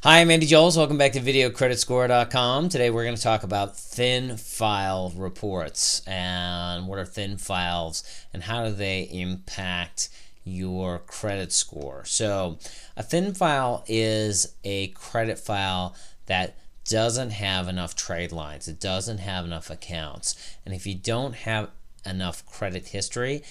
Hi, I'm Andy Joles. Welcome back to VideoCreditScore.com. Today we're going to talk about thin file reports and what are thin files and how do they impact your credit score. So a thin file is a credit file that doesn't have enough trade lines. It doesn't have enough accounts. And if you don't have enough credit history,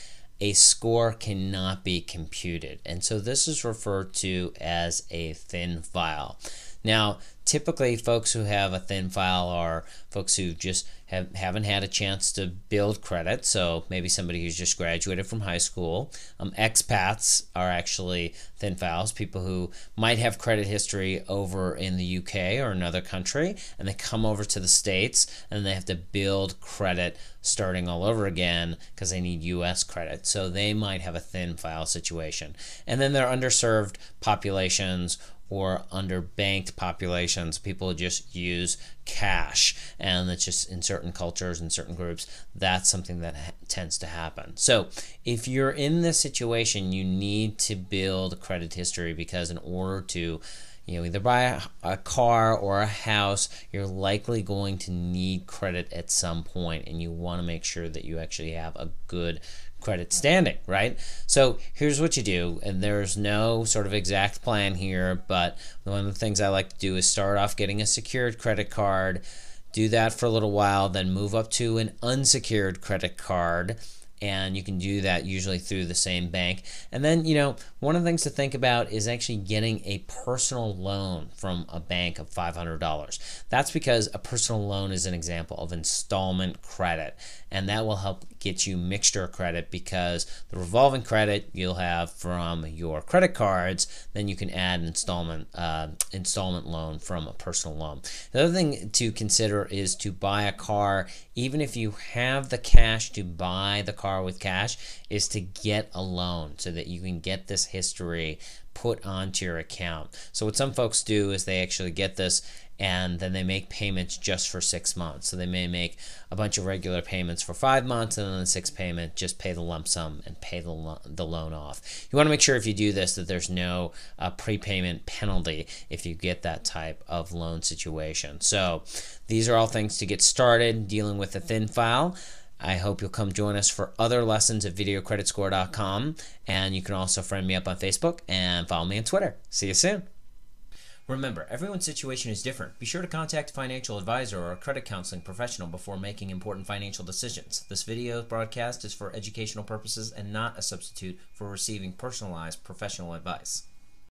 a score cannot be computed. And so this is referred to as a thin file. Now, typically folks who have a thin file are folks who just haven't had a chance to build credit. So maybe somebody who's just graduated from high school. Expats are actually thin files, people who might have credit history over in the UK or another country, and they come over to the States and they have to build credit starting all over again because they need US credit. So they might have a thin file situation. And then there are underserved populations or underbanked populations. People just use cash, and it's just in certain cultures and certain groups, that's something that tends to happen. So if you're in this situation, you need to build credit history, because in order to either buy a car or a house, you're likely going to need credit at some point, and you want to make sure that you actually have a good credit standing, right? So here's what you do, and there's no sort of exact plan here, but one of the things I like to do is start off getting a secured credit card, do that for a little while, then move up to an unsecured credit card. And you can do that usually through the same bank. And then, one of the things to think about is actually getting a personal loan from a bank of $500. That's because a personal loan is an example of installment credit. And that will help get you mixture credit, because the revolving credit you'll have from your credit cards, then you can add an installment loan from a personal loan. The other thing to consider is to buy a car, even if you have the cash to buy the car with cash, is to get a loan so that you can get this history put onto your account. So what some folks do is they actually get this and then they make payments just for 6 months. So they may make a bunch of regular payments for 5 months, and then the sixth payment, just pay the lump sum and pay the loan off. You want to make sure if you do this that there's no prepayment penalty if you get that type of loan situation. So these are all things to get started dealing with a thin file. I hope you'll come join us for other lessons at VideoCreditScore.com, and you can also friend me up on Facebook and follow me on Twitter. See you soon. Remember, everyone's situation is different. Be sure to contact a financial advisor or a credit counseling professional before making important financial decisions. This video broadcast is for educational purposes and not a substitute for receiving personalized professional advice.